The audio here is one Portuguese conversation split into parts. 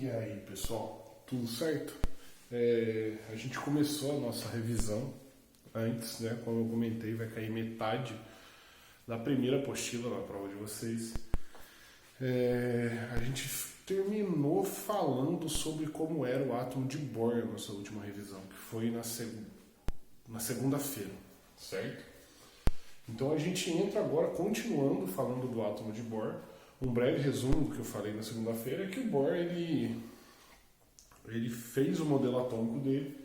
E aí, pessoal, tudo certo? A gente começou a nossa revisão antes, né? Como eu comentei, vai cair metade da primeira apostila na prova de vocês. A gente terminou falando sobre como era o átomo de Bohr na nossa última revisão, que foi na segunda-feira, certo? Então a gente entra agora continuando falando do átomo de Bohr. Um breve resumo do que eu falei na segunda-feira é que o Bohr ele fez o modelo atômico dele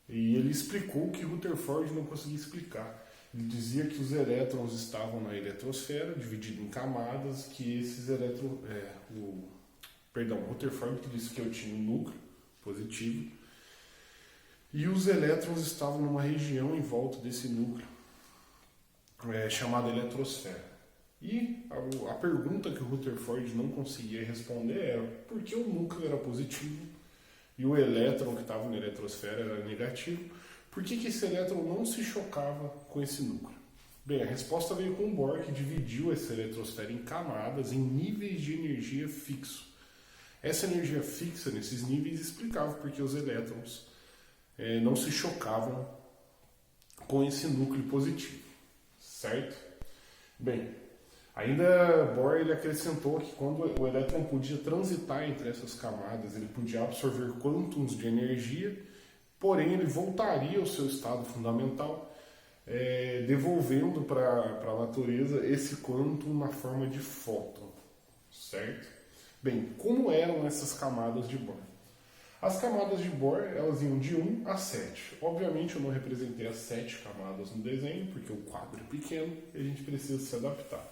e ele explicou o que Rutherford não conseguia explicar. Ele dizia que os elétrons estavam na eletrosfera, dividido em camadas, que esses elétrons... Rutherford disse que eu tinha um núcleo positivo e os elétrons estavam numa região em volta desse núcleo, chamada eletrosfera. E a pergunta que o Rutherford não conseguia responder era por que o núcleo era positivo e o elétron que estava na eletrosfera era negativo? Por que esse elétron não se chocava com esse núcleo? Bem, a resposta veio com o Bohr, que dividiu essa eletrosfera em camadas, em níveis de energia fixo. Essa energia fixa, nesses níveis, explicava por que os elétrons não se chocavam com esse núcleo positivo, certo? Bem, ainda Bohr ele acrescentou que quando o elétron podia transitar entre essas camadas, ele podia absorver quântons de energia, porém ele voltaria ao seu estado fundamental, devolvendo para a natureza esse quântum na forma de fóton, certo? Bem, como eram essas camadas de Bohr? As camadas de Bohr, elas iam de 1 a 7. Obviamente eu não representei as 7 camadas no desenho, porque o quadro é pequeno e a gente precisa se adaptar.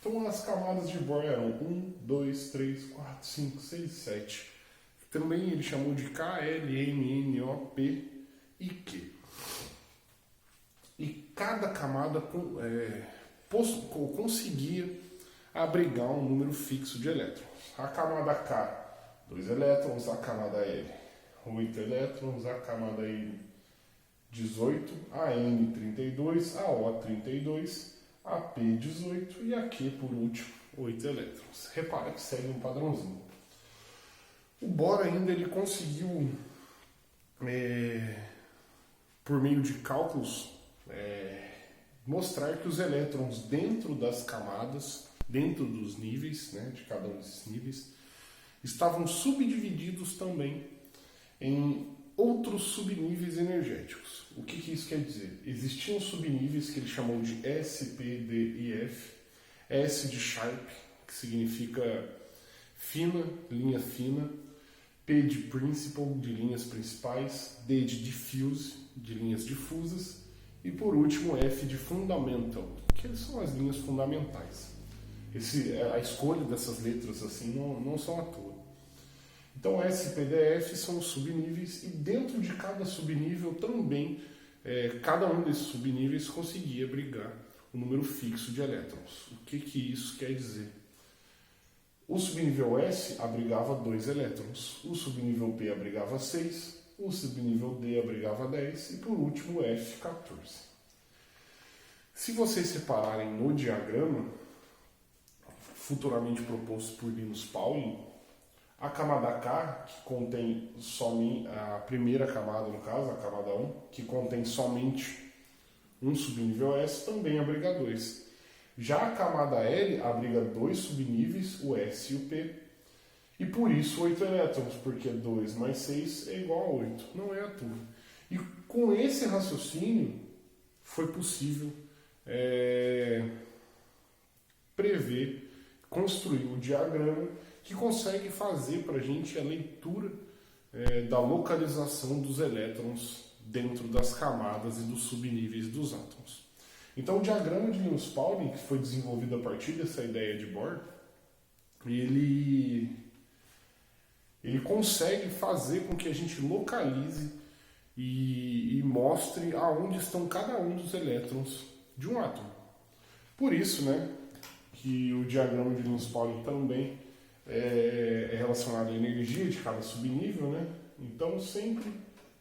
Então as camadas de Bohr eram 1, 2, 3, 4, 5, 6, 7. Também ele chamou de K, L, M, N, O, P e Q. E cada camada conseguia abrigar um número fixo de elétrons. A camada K, 2 elétrons, a camada L, 8 elétrons, a camada M, 18, a N, 32, a O, 32, a P, 18 e a Q, por último, 8 elétrons. Repara que segue um padrãozinho. O Bohr ainda ele conseguiu, por meio de cálculos, mostrar que os elétrons dentro das camadas, dentro dos níveis, né, de cada um desses níveis, estavam subdivididos também em outros subníveis energéticos. O que isso quer dizer? Existiam subníveis que ele chamou de S, P, D e F. S de Sharp, que significa fina, linha fina. P de Principal, de linhas principais. D de Diffuse, de linhas difusas. E por último, F de Fundamental, que são as linhas fundamentais. A escolha dessas letras assim não são à toa. Então S, P, D, F são os subníveis e dentro de cada subnível também, cada um desses subníveis conseguia abrigar um número fixo de elétrons. O que isso quer dizer? O subnível S abrigava 2 elétrons, o subnível P abrigava 6, o subnível D abrigava 10 e por último o F, 14. Se vocês separarem no diagrama, futuramente proposto por Linus Pauling, a camada K, que contém somente a primeira camada, no caso, a camada 1, que contém somente um subnível S, também abriga 2. Já a camada L abriga 2 subníveis, o S e o P, e por isso 8 elétrons, porque 2 mais 6 é igual a 8, não é à toa. E com esse raciocínio foi possível prever, construir um diagrama que consegue fazer para a gente a leitura da localização dos elétrons dentro das camadas e dos subníveis dos átomos. Então o diagrama de Linus Pauling, que foi desenvolvido a partir dessa ideia de Bohr, ele consegue fazer com que a gente localize e mostre aonde estão cada um dos elétrons de um átomo. Por isso, né, que o diagrama de Linus Pauling também é relacionado à energia de cada subnível, né? Então sempre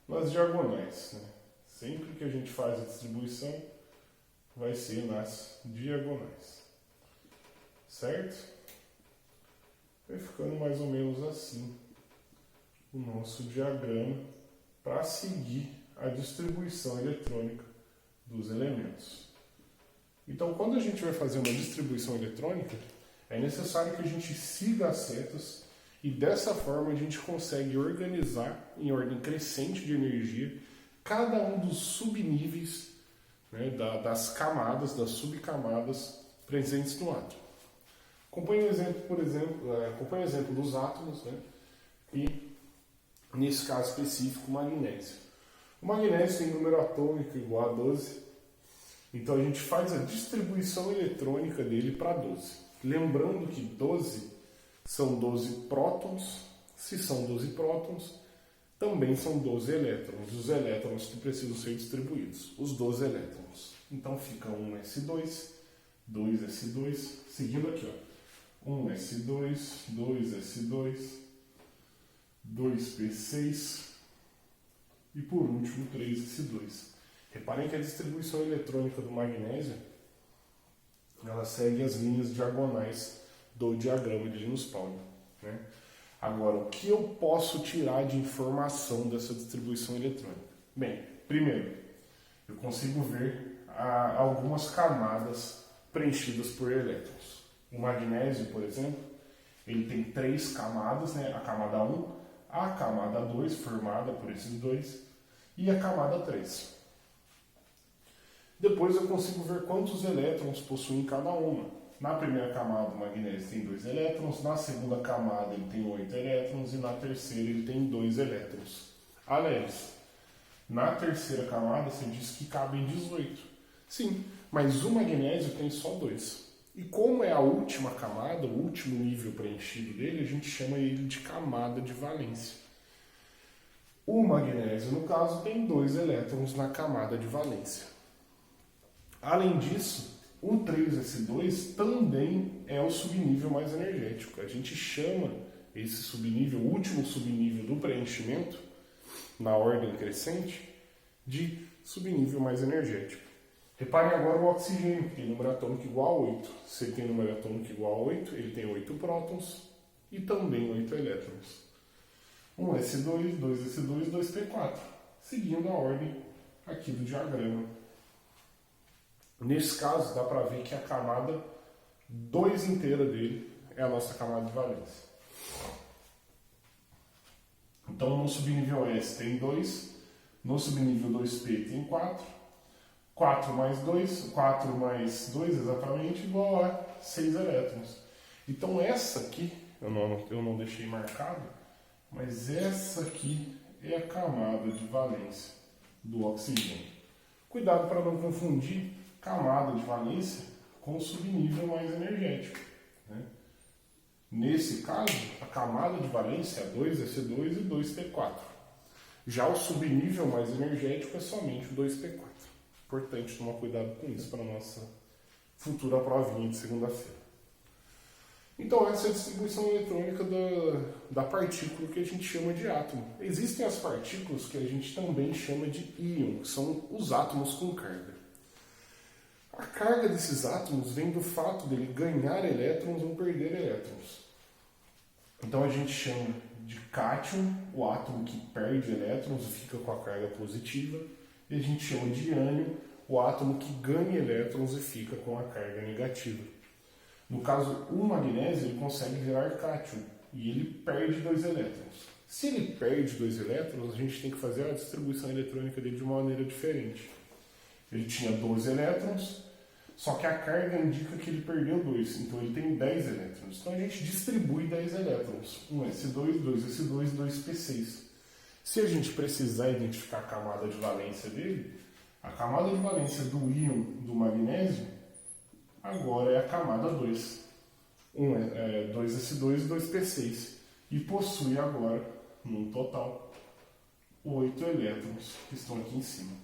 nas diagonais, né? Sempre que a gente faz a distribuição vai ser nas diagonais, certo? Vai ficando mais ou menos assim o nosso diagrama para seguir a distribuição eletrônica dos elementos. Então, quando a gente vai fazer uma distribuição eletrônica, é necessário que a gente siga as setas e dessa forma a gente consegue organizar em ordem crescente de energia cada um dos subníveis, né, das camadas, das subcamadas presentes no átomo. Acompanhe o exemplo dos átomos, né, e nesse caso específico o magnésio. O magnésio tem número atômico igual a 12, então a gente faz a distribuição eletrônica dele para 12. Lembrando que 12 são 12 prótons, se são 12 prótons, também são 12 elétrons, os elétrons que precisam ser distribuídos, os 12 elétrons. Então fica 1s2, 2s2, seguindo aqui, ó, 1s2, 2s2, 2p6 e por último 3s2. Reparem que a distribuição eletrônica do magnésio ela segue as linhas diagonais do diagrama de Linus-Pauling, né? Agora, o que eu posso tirar de informação dessa distribuição eletrônica? Bem, primeiro, eu consigo ver algumas camadas preenchidas por elétrons. O magnésio, por exemplo, ele tem 3 camadas, né? A camada 1, a camada 2, formada por esses dois, e a camada 3. Depois eu consigo ver quantos elétrons possuem cada uma. Na primeira camada o magnésio tem 2 elétrons, na segunda camada ele tem 8 elétrons e na terceira ele tem 2 elétrons. Aliás, na terceira camada você diz que cabem 18. Sim, mas o magnésio tem só 2. E como é a última camada, o último nível preenchido dele, a gente chama ele de camada de valência. O magnésio, no caso, tem 2 elétrons na camada de valência. Além disso, o 3s2 também é o subnível mais energético. A gente chama esse subnível, o último subnível do preenchimento, na ordem crescente, de subnível mais energético. Reparem agora o oxigênio, que tem número atômico igual a 8. Se ele tem número atômico igual a 8, ele tem 8 prótons e também 8 elétrons. 1s2, 2s2, 2p4, seguindo a ordem aqui do diagrama. Nesse caso, dá para ver que a camada 2 inteira dele é a nossa camada de valência. Então, no subnível S tem 2, no subnível 2P tem 4, 4 mais 2, 4 mais 2 exatamente, igual a 6 elétrons. Então, essa aqui, eu não deixei marcado, mas essa aqui é a camada de valência do oxigênio. Cuidado para não confundir camada de valência com o subnível mais energético, né? Nesse caso, a camada de valência é 2s2 e 2p4. Já o subnível mais energético é somente o 2p4. Importante tomar cuidado com isso para a nossa futura provinha de segunda-feira. Então, essa é a distribuição eletrônica da partícula que a gente chama de átomo. Existem as partículas que a gente também chama de íon, que são os átomos com carga. A carga desses átomos vem do fato dele ganhar elétrons ou perder elétrons. Então a gente chama de cátion o átomo que perde elétrons e fica com a carga positiva, e a gente chama de ânion o átomo que ganha elétrons e fica com a carga negativa. No caso, o magnésio ele consegue virar cátion e ele perde 2 elétrons. Se ele perde 2 elétrons, a gente tem que fazer a distribuição eletrônica dele de uma maneira diferente. Ele tinha 12 elétrons, só que a carga indica que ele perdeu 2, então ele tem 10 elétrons. Então a gente distribui 10 elétrons, 1s2, 2s2, 2p6. Se a gente precisar identificar a camada de valência dele, a camada de valência do íon do magnésio agora é a camada 2. 2s2 e 2p6. E possui agora, num total, 8 elétrons que estão aqui em cima.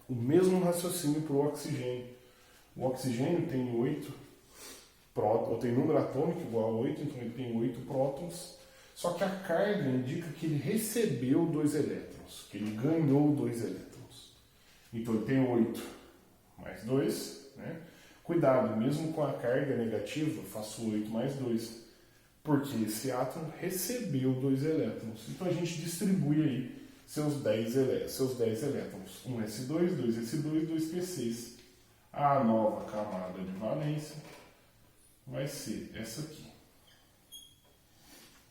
O mesmo raciocínio para o oxigênio. O oxigênio tem 8 prótons, tem número atômico igual a 8, então ele tem 8 prótons, só que a carga indica que ele recebeu 2 elétrons, que ele ganhou 2 elétrons. Então ele tem 8 mais 2, né? Cuidado, mesmo com a carga negativa, eu faço 8 mais 2. porque esse átomo recebeu 2 elétrons. Então a gente distribui aí seus 10 elétrons. 1s2, 2s2, 2p6. A nova camada de valência vai ser essa aqui.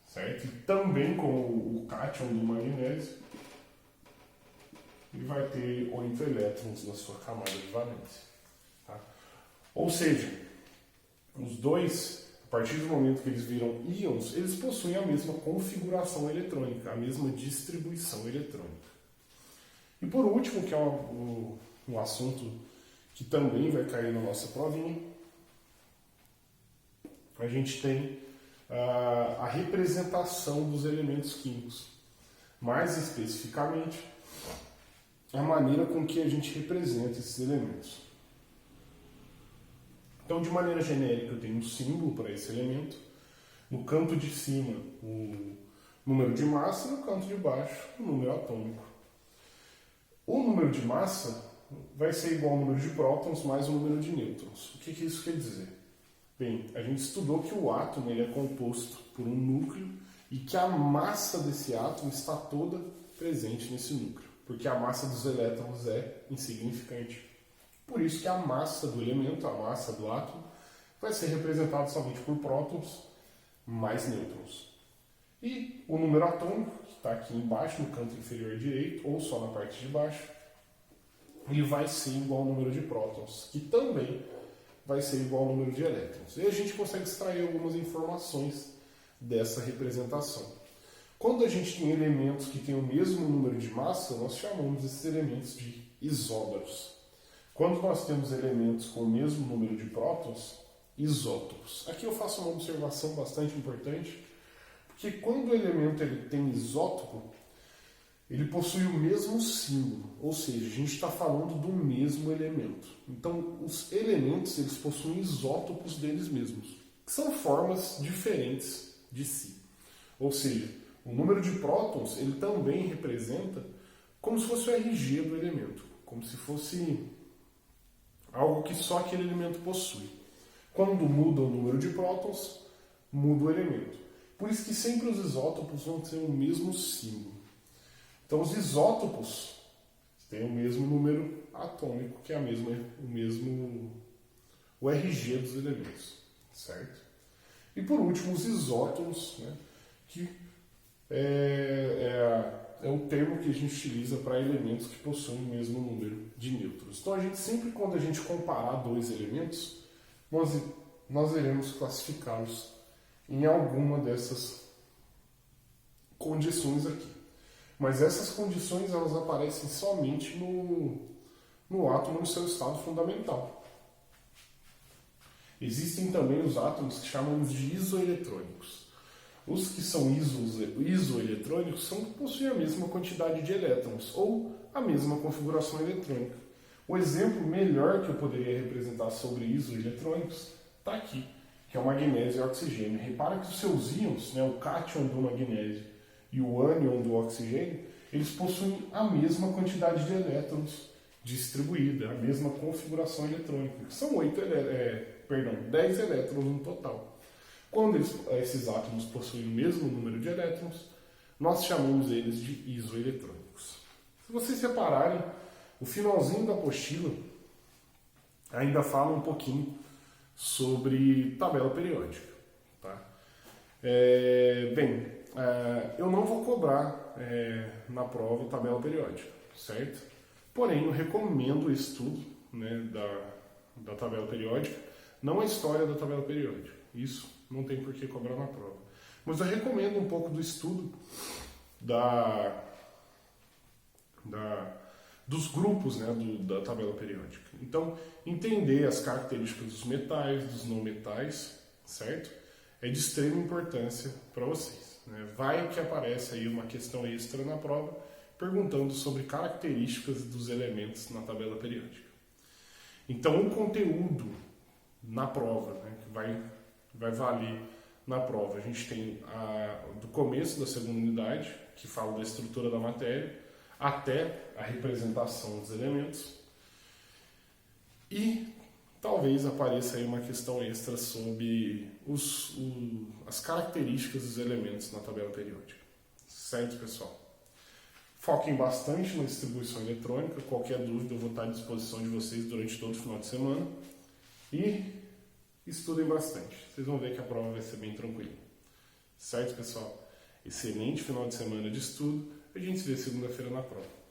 Certo? E também com o cátion do magnésio, ele vai ter 8 elétrons na sua camada de valência. Tá? Ou seja, os dois, a partir do momento que eles viram íons, eles possuem a mesma configuração eletrônica, a mesma distribuição eletrônica. E por último, que é um assunto que também vai cair na nossa provinha, a gente tem a representação dos elementos químicos. Mais especificamente, a maneira com que a gente representa esses elementos. Então, de maneira genérica, eu tenho um símbolo para esse elemento. No canto de cima, o número de massa, e no canto de baixo, o número atômico. O número de massa vai ser igual ao número de prótons mais o número de nêutrons. O que isso quer dizer? Bem, a gente estudou que o átomo ele é composto por um núcleo e que a massa desse átomo está toda presente nesse núcleo, porque a massa dos elétrons é insignificante. Por isso que a massa do elemento, a massa do átomo, vai ser representada somente por prótons mais nêutrons. E o número atômico, que está aqui embaixo, no canto inferior direito, ou só na parte de baixo, ele vai ser igual ao número de prótons, que também vai ser igual ao número de elétrons. E a gente consegue extrair algumas informações dessa representação. Quando a gente tem elementos que têm o mesmo número de massa, nós chamamos esses elementos de isóbaros. Quando nós temos elementos com o mesmo número de prótons, isótopos. Aqui eu faço uma observação bastante importante, porque quando o elemento ele tem isótopo, ele possui o mesmo símbolo, ou seja, a gente está falando do mesmo elemento. Então, os elementos eles possuem isótopos deles mesmos, que são formas diferentes de si. Ou seja, o número de prótons ele também representa como se fosse o RG do elemento, como se fosse algo que só aquele elemento possui. Quando muda o número de prótons, muda o elemento. Por isso que sempre os isótopos vão ter o mesmo símbolo. Então, os isótopos têm o mesmo número atômico, que é o RG dos elementos, certo? E por último, os isótons, né, que é o termo que a gente utiliza para elementos que possuem o mesmo número de nêutrons. Então, sempre quando a gente comparar dois elementos, nós iremos classificá-los em alguma dessas condições aqui. Mas essas condições elas aparecem somente no átomo no seu estado fundamental. Existem também os átomos que chamamos de isoeletrônicos. Os que são isoeletrônicos são que possuem a mesma quantidade de elétrons ou a mesma configuração eletrônica. O exemplo melhor que eu poderia representar sobre isoeletrônicos está aqui, que é o magnésio e o oxigênio. Repara que os seus íons, né, o cátion do magnésio e o ânion do oxigênio, eles possuem a mesma quantidade de elétrons distribuída, a mesma configuração eletrônica, que são 10 elétrons no total. Quando esses átomos possuem o mesmo número de elétrons, nós chamamos eles de isoeletrônicos. Se vocês repararem, o finalzinho da apostila ainda fala um pouquinho sobre tabela periódica. Tá? Eu não vou cobrar na prova tabela periódica, certo? Porém, eu recomendo o estudo, né, da tabela periódica, não a história da tabela periódica. Isso não tem por que cobrar na prova. Mas eu recomendo um pouco do estudo dos grupos, né, da tabela periódica. Então, entender as características dos metais, dos não metais, certo? É de extrema importância para vocês. Né? Vai que aparece aí uma questão extra na prova perguntando sobre características dos elementos na tabela periódica. Então, o conteúdo na prova, né, que vai valer na prova, a gente tem do começo da segunda unidade, que fala da estrutura da matéria, até a representação dos elementos, e talvez apareça aí uma questão extra sobre as características dos elementos na tabela periódica. Certo, pessoal? Foquem bastante na distribuição eletrônica. Qualquer dúvida eu vou estar à disposição de vocês durante todo o final de semana. E estudem bastante. Vocês vão ver que a prova vai ser bem tranquila. Certo, pessoal? Excelente final de semana de estudo. A gente se vê segunda-feira na prova.